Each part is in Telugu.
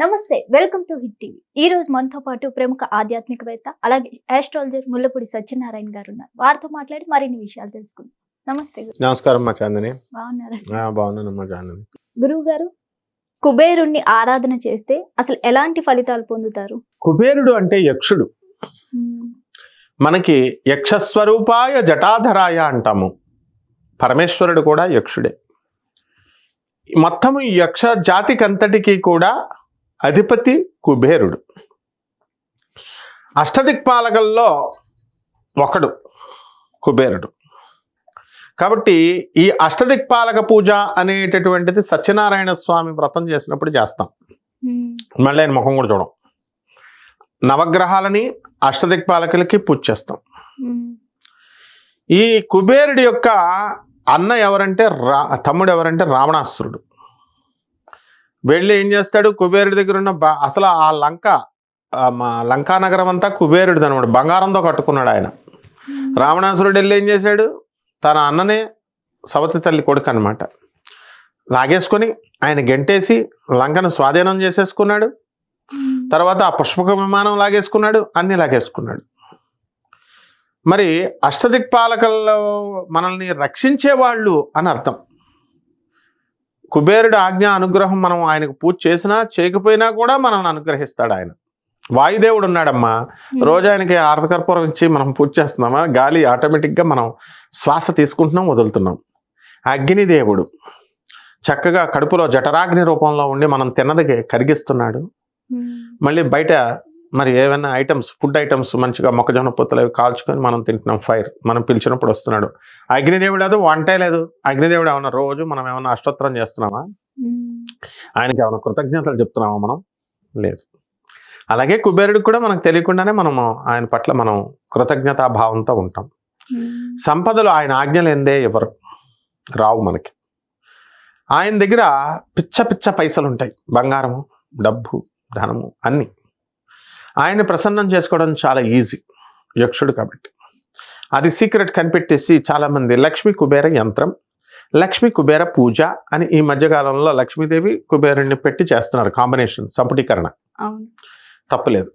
నమస్తే, వెల్కమ్ టు హిట్ టీవీ. ఈ రోజు మనతో పాటు ప్రముఖ ఆధ్యాత్మికవేత్త అలాగే ఆస్ట్రాలజర్ ముల్లపూడి సత్యనారాయణ గారు ఉన్నారు. వారితో మాట్లాడి మరిన్ని విషయాలు తెలుసుకుందాం. నమస్తే గురు. నమస్కారం మా చాందని. బాగున్నారా? బాగున్నానమ్మా చాందని. గురువు గారు, కుబేరుణ్ణి ఆరాధన చేస్తే అసలు ఎలాంటి ఫలితాలు పొందుతారు? కుబేరుడు అంటే యక్షుడు. మనకి యక్షస్వరూపాయ జటాధరాయ అంటాము. పరమేశ్వరుడు కూడా యక్షుడే. మొత్తము యక్ష జాతికంతటికి కూడా అధిపతి కుబేరుడు. అష్టదిక్పాలకల్లో ఒకడు కుబేరుడు. కాబట్టి ఈ అష్టదిక్పాలక పూజ అనేటటువంటిది సత్యనారాయణ స్వామి వ్రతం చేసినప్పుడు చేస్తాం. మళ్ళీ ఆయన ముఖం కూడా చూడం. నవగ్రహాలని అష్టదిక్పాలకులకి పూజ చేస్తాం. ఈ కుబేరుడి యొక్క అన్న ఎవరంటే తమ్ముడు ఎవరంటే రావణాసురుడు. వెళ్ళి ఏం చేస్తాడు, కుబేరుడి దగ్గర ఉన్న అసలు ఆ లంకా నగరం అంతా కుబేరుడిది అనమాట. బంగారంతో కట్టుకున్నాడు ఆయన. రావణాసురుడు వెళ్ళి ఏం చేశాడు, తన అన్ననే సవతి తల్లి కొడుకు అనమాట లాగేసుకొని ఆయన గెంటేసి లంకను స్వాధీనం చేసేసుకున్నాడు. తర్వాత ఆ పుష్పక విమానం లాగేసుకున్నాడు, అన్ని లాగేసుకున్నాడు. మరి అష్టదిక్పాలకల్లో మనల్ని రక్షించేవాళ్ళు అని అర్థం. కుబేరుడు ఆజ్ఞ అనుగ్రహం మనం ఆయనకు పూజ చేసినా చేయకపోయినా కూడా మనల్ని అనుగ్రహిస్తాడు ఆయన. వాయుదేవుడు ఉన్నాడమ్మా. రోజు ఆయనకి ఆరకర్పూరం ఇచ్చి మనం పూజ చేస్తున్నామా, గాలి ఆటోమేటిక్గా మనం శ్వాస తీసుకుంటున్నాం, వదులుతున్నాం. అగ్నిదేవుడు చక్కగా కడుపులో జఠరాగ్ని రూపంలో ఉండి మనం తిన్నది కరిగిస్తున్నాడు. మళ్ళీ బయట మరి ఏమైనా ఐటమ్స్, ఫుడ్ ఐటమ్స్ మంచిగా మొక్కజొన్న పొత్తులు అవి కాల్చుకొని మనం తింటున్నాం. ఫైర్ మనం పిలిచినప్పుడు వస్తున్నాడు. అగ్నిదేవుడు లేదు, వంటే లేదు. అగ్నిదేవుడు ఏమన్నా రోజు మనం ఏమన్నా అష్టోత్తరం చేస్తున్నామా, ఆయనకి ఏమైనా కృతజ్ఞతలు చెప్తున్నామా మనం? లేదు. అలాగే కుబేరుడికి కూడా మనకు తెలియకుండానే మనము ఆయన పట్ల మనం కృతజ్ఞతాభావంతో ఉంటాం. సంపదలు ఆయన ఆజ్ఞలు ఎందే ఎవరు రావు మనకి. ఆయన దగ్గర పిచ్చ పిచ్చ పైసలు ఉంటాయి, బంగారము, డబ్బు, ధనము అన్నీ. ఆయన ప్రసన్నం చేసుకోవడం చాలా ఈజీ, యక్షుడు కాబట్టి. అది సీక్రెట్ కనిపెట్టేసి చాలామంది లక్ష్మీ కుబేర యంత్రం, లక్ష్మీ కుబేర పూజ అని ఈ మధ్యకాలంలో లక్ష్మీదేవి కుబేరుణ్ణి పెట్టి చేస్తున్నారు కాంబినేషన్, సంపుటీకరణ. తప్పులేదు.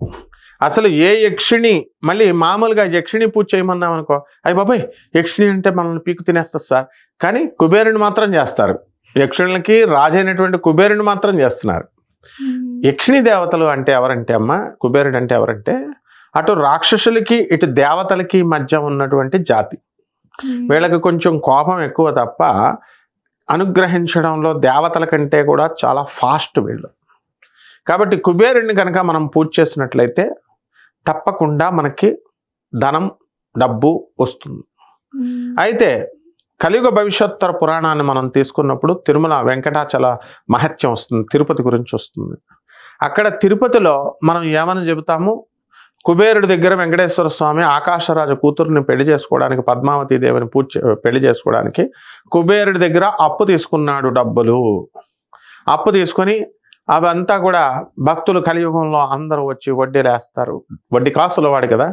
అసలు ఏ యక్షిణి, మళ్ళీ మామూలుగా యక్షిణి పూజ చేయమన్నాం అనుకో, అయ్యి బాబాయ్ యక్షిణి అంటే మనల్ని పీకు తినేస్తారు సార్, కానీ కుబేరుని మాత్రం చేస్తారు. యక్షులకి రాజైనటువంటి కుబేరుని మాత్రం చేస్తున్నారు. యక్షిణి దేవతలు అంటే ఎవరంటే అమ్మ, కుబేరుడు అంటే ఎవరంటే అటు రాక్షసులకి ఇటు దేవతలకి మధ్య ఉన్నటువంటి జాతి. వీళ్ళకి కొంచెం కోపం ఎక్కువ తప్ప అనుగ్రహించడంలో దేవతల కంటే కూడా చాలా ఫాస్ట్ వీళ్ళు. కాబట్టి కుబేరుడిని కనుక మనం పూజ చేసినట్లయితే తప్పకుండా మనకి ధనం, డబ్బు వస్తుంది. అయితే కలియుగ భవిష్యోత్తర పురాణాన్ని మనం తీసుకున్నప్పుడు తిరుమల వెంకటాచల మహత్యం వస్తుంది, తిరుపతి గురించి వస్తుంది. అక్కడ తిరుపతిలో మనం ఏమని చెబుతాము, కుబేరుడి దగ్గర వెంకటేశ్వర స్వామి ఆకాశరాజు కూతురుని పెళ్లి చేసుకోవడానికి, పద్మావతి దేవిని పెళ్లి చేసుకోవడానికి కుబేరుడి దగ్గర అప్పు తీసుకున్నాడు. డబ్బులు అప్పు తీసుకొని అవంతా కూడా భక్తులు కలియుగంలో అందరూ వచ్చి వడ్డీలు వేస్తారు. వడ్డీ కాసుల వాడు కదా.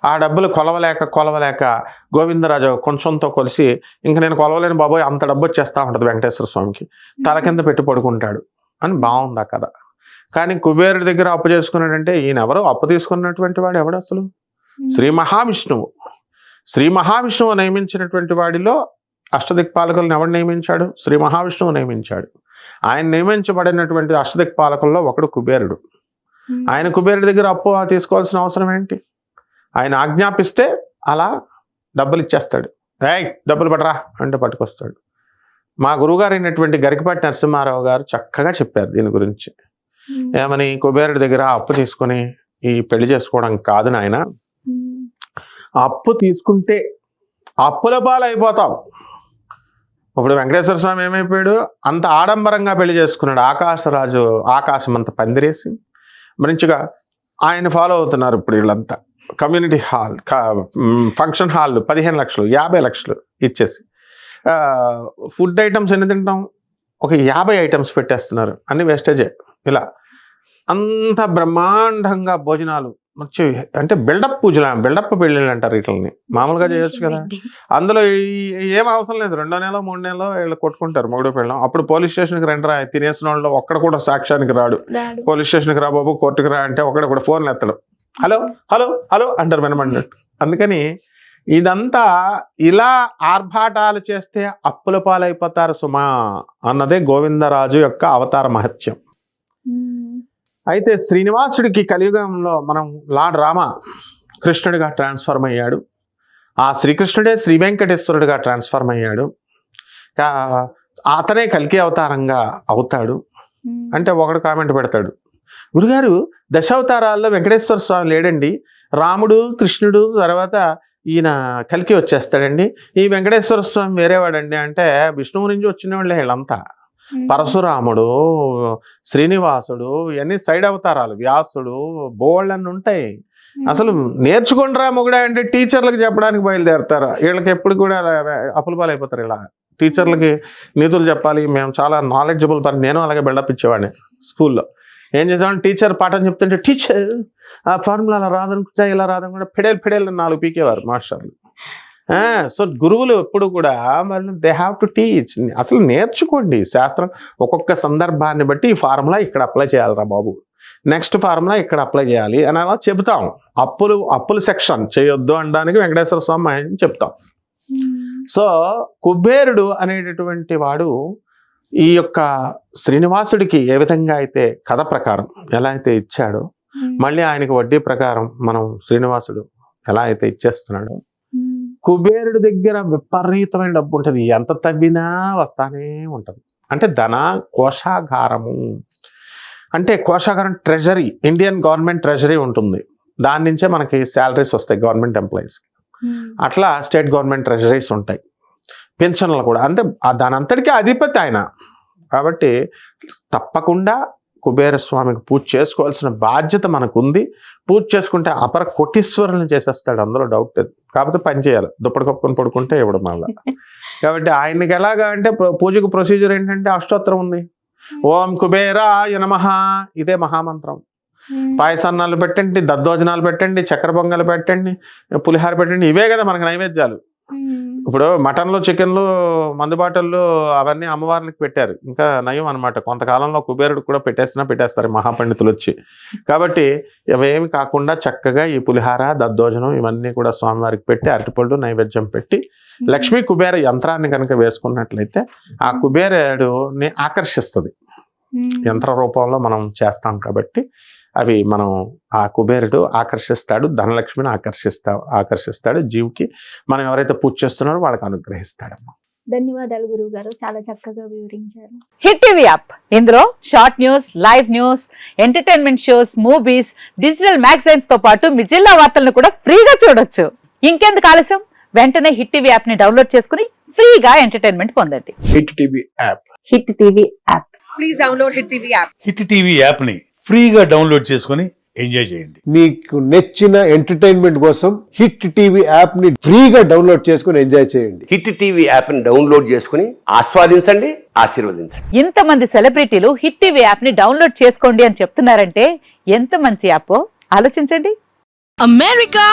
ఆ డబ్బులు కొలవలేక గోవిందరాజు కొంచెంతో కొలిసి, ఇంక నేను కొలవలేని బాబోయ్ అంత డబ్బు వచ్చేస్తా ఉంటుంది వెంకటేశ్వర స్వామికి, తల కింద పెట్టి పడుకుంటాడు అని బాగుంది ఆ కథ. కానీ కుబేరుడి దగ్గర అప్పు చేసుకున్నాడంటే ఈయన ఎవరు, అప్పు తీసుకున్నటువంటి వాడు ఎవడు అసలు? శ్రీ మహావిష్ణువు. శ్రీ మహావిష్ణువు నియమించినటువంటి వాడిలో అష్టదిక్పాలకులను ఎవడు నియమించాడు? శ్రీ మహావిష్ణువు నియమించాడు. ఆయన నియమించబడినటువంటి అష్టదిక్పాలకుల్లో ఒకడు కుబేరుడు. ఆయన కుబేరుడి దగ్గర అప్పు తీసుకోవాల్సిన అవసరం ఏంటి? ఆయన ఆజ్ఞాపిస్తే అలా డబ్బులు ఇచ్చేస్తాడు. డబ్బులు పడరా అంటే పట్టుకొస్తాడు. మా గురువుగారు అయినటువంటి గరికపాటి నరసింహారావు గారు చక్కగా చెప్పారు దీని గురించి. ఏమని, కుబేరుడి దగ్గర అప్పు తీసుకొని ఈ పెళ్లి చేసుకోవడం కాదు నాయన, అప్పు తీసుకుంటే అప్పుల పాలు అయిపోతావు. ఇప్పుడు వెంకటేశ్వర స్వామి ఏమైపోయాడు, అంత ఆడంబరంగా పెళ్లి చేసుకున్నాడు. ఆకాశరాజు ఆకాశం అంతా పందిరేసి మంచిగా ఆయన ఫాలో అవుతున్నారు. ఇప్పుడు వీళ్ళంతా కమ్యూనిటీ హాల్, ఫంక్షన్ హాల్ 15 లక్షలు 50 లక్షలు ఇచ్చేసి ఫుడ్ ఐటమ్స్ ఎన్ని తింటాం, ఒక 50 ఐటమ్స్ పెట్టేస్తున్నారు, అన్ని వేస్టేజే. ఇలా అంత బ్రహ్మాండంగా భోజనాలు మంచి అంటే బిల్డప్ పూజలు, బిల్డప్ పెళ్ళిళ్ళు అంటారు వీటిని. మామూలుగా చేయొచ్చు కదా. అందులో ఏం అవసరం లేదు. 2వ నెల 3 నెలలో వీళ్ళు కొట్టుకుంటారు మొగుడు పెళ్ళం. అప్పుడు పోలీస్ స్టేషన్కి రండి తినేసిన వాళ్ళు ఒక్కడ కూడా సాక్ష్యానికి రాడు. పోలీస్ స్టేషన్కి రా బాబు, కోర్టుకి రా అంటే ఒకడు కూడా ఫోన్లు ఎత్తడు. హలో హలో హలో అంటారు వినమన్నట్టు. అందుకని ఇదంతా ఇలా ఆర్భాటాలు చేస్తే అప్పుల పాలైపోతారు సుమా అన్నదే గోవిందరాజు యొక్క అవతార మహత్యం. అయితే శ్రీనివాసుడికి కలియుగంలో మనం లార్డ్ రామ కృష్ణుడిగా ట్రాన్స్ఫార్మ్ అయ్యాడు. ఆ శ్రీకృష్ణుడే శ్రీ వెంకటేశ్వరుడిగా ట్రాన్స్ఫార్మ్ అయ్యాడు. అతనే కల్కి అవతారంగా అవుతాడు. అంటే ఒకడు కామెంట్ పెడతాడు, గురుగారు దశావతారాల్లో వెంకటేశ్వర స్వామి లేడండి, రాముడు కృష్ణుడు తర్వాత ఈయన కల్కి వచ్చేస్తాడండి, ఈ వెంకటేశ్వర స్వామి వేరేవాడండి అంటే విష్ణువు నుంచి వచ్చిన వాళ్ళే వీళ్ళంతా. పరశురాముడు, శ్రీనివాసుడు ఇవన్నీ సైడ్ అవతారాలు, వ్యాసుడు బోళ్ళన్ని ఉంటాయి. అసలు నేర్చుకుంటారా మొగుడా అంటే టీచర్లకు చెప్పడానికి బయలుదేరుతారు. వీళ్ళకి ఎప్పుడు కూడా అప్పుల పాలైపోతారు. ఇలా టీచర్లకి నీతులు చెప్పాలి, మేము చాలా నాలెడ్జబుల్ పని. నేను అలాగే బిల్డప్ ఇచ్చేవాడిని స్కూల్లో. ఏం చేసేవాడిని, టీచర్ పాఠం చెప్తుంటే టీచర్ ఆ ఫార్ములా అలా రాదనుకుంటా ఇలా రాదనుకుంటా ఫెడేల్ 4 పీకేవారు మాస్టర్లు. సో గురువులు ఎప్పుడు కూడా దే హ్యావ్ టు టీచ్. అసలు నేర్చుకోండి శాస్త్రం. ఒక్కొక్క సందర్భాన్ని బట్టి ఈ ఫార్ములా ఇక్కడ అప్లై చేయాలిరా బాబు, నెక్స్ట్ ఫార్ములా ఇక్కడ అప్లై చేయాలి అని అలా చెబుతాం. అప్పులు సెక్షన్ చేయొద్దు అనడానికి వెంకటేశ్వర స్వామి అని చెప్తాం. సో కుబేరుడు అనేటటువంటి వాడు ఈ యొక్క శ్రీనివాసుడికి ఏ విధంగా అయితే కథ ప్రకారం ఎలా అయితే ఇచ్చాడో, మళ్ళీ ఆయనకి వడ్డీ ప్రకారం మనం శ్రీనివాసుడు ఎలా అయితే ఇచ్చేస్తున్నాడో, కుబేరుడి దగ్గర విపరీతమైన డబ్బు ఉంటుంది. ఎంత తవ్వినా వస్తానే ఉంటుంది. అంటే ధన కోశాగారము, అంటే కోశాగారం ట్రెజరీ, ఇండియన్ గవర్నమెంట్ ట్రెజరీ ఉంటుంది. దాని నుంచే మనకి శాలరీస్ వస్తాయి గవర్నమెంట్ ఎంప్లాయీస్కి. అట్లా స్టేట్ గవర్నమెంట్ ట్రెజరీస్ ఉంటాయి, పెన్షన్లు కూడా. అంటే దాని అంతటికీ అధిపతి ఆయన. కాబట్టి తప్పకుండా కుబేర స్వామికి పూజ చేసుకోవాల్సిన బాధ్యత మనకు ఉంది. పూజ చేసుకుంటే అపర కోటీశ్వరులను చేసేస్తాడు, అందులో డౌట్ లేదు. కాకపోతే పని చేయాలి, దుప్పటి కప్పుకొని పడుకుంటే ఇవ్వడం వల్ల. కాబట్టి ఆయనకి ఎలాగా అంటే పూజకు ప్రొసీజర్ ఏంటంటే అష్టోత్తరం ఉంది. ఓం కుబేరాయ నమః, ఇదే మహామంత్రం. పాయసాన్నాలు పెట్టండి, దద్దోజనాలు పెట్టండి, చక్కెర పొంగలు పెట్టండి, పులిహార పెట్టండి, ఇవే కదా మనకి నైవేద్యాలు. ఇప్పుడు మటన్లు చికెన్లు మందుబాటల్లో అవన్నీ అమ్మవార్లకి పెట్టారు, ఇంకా నయం అనమాట. కొంతకాలంలో కుబేరుడు కూడా పెట్టేస్తారు మహాపండితులు వచ్చి. కాబట్టి అవేమి కాకుండా చక్కగా ఈ పులిహార దద్దోజనం ఇవన్నీ కూడా స్వామివారికి పెట్టి అరటిపళ్ళు నైవేద్యం పెట్టి లక్ష్మీ కుబేర యంత్రాన్ని కనుక వేసుకున్నట్లయితే ఆ కుబేరుని ఆకర్షిస్తుంది. యంత్ర రూపంలో మనం చేస్తాం కాబట్టి అవి మనం ఆ కుబేరుడు ఆకర్షిస్తాడు, ధనలక్ష్మిని ఆకర్షిస్తాడు. జీవికి మనం ఎవరైతే పూజ చేస్తున్నారో వాళ్ళకి అనుగ్రహిస్తాడమ్మా. ధన్యవాదాలు గురువు గారు, చాలా చక్కగా వివరించారు. హిట్ టీవీ యాప్, ఇందులో short news, live news, entertainment shows, movies, digital magazines తో పాటు మీ జిల్లా వార్తలను కూడా ఫ్రీగా చూడొచ్చు. ఇంకెందుకు ఆలస్యం, వెంటనే హిట్ టీవీ యాప్ ని డౌన్లోడ్ చేసుకుని ఫ్రీగా ఎంటర్టైన్మెంట్ పొందండి. Hit TV app, hit TV app, please download hit TV app. Hit TV యాప్ని ఫ్రీగా డౌన్లోడ్ చేసుకొని ఎంజాయ్ చేయండి. మీకు నచ్చిన ఎంటర్టైన్మెంట్ కోసం హిట్ టీవీ యాప్ ని ఫ్రీగా డౌన్లోడ్ చేసుకొని ఎంజాయ్ చేయండి. హిట్ టీవీ యాప్ ని డౌన్లోడ్ చేసుకుని ఆస్వాదించండి, ఆశీర్వదించండి. ఇంతమంది సెలబ్రిటీలు హిట్ టీవీ యాప్ ని డౌన్లోడ్ చేసుకోండి అని చెప్తున్నారంటే ఎంత మంచి యాప్ ఆలోచించండి. అమెరికా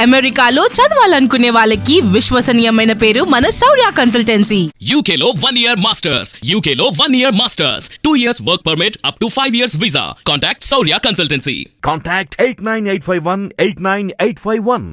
అమెరికాలో చదవాలనుకునే వాళ్ళకి విశ్వసనీయమైన పేరు మన శౌర్య కన్సల్టెన్సీ. UK లో 1 year masters, UK లో 1 year masters, 2 years work permit up to 5 years visa. Contact Saurya Consultancy. Contact 89851 89851.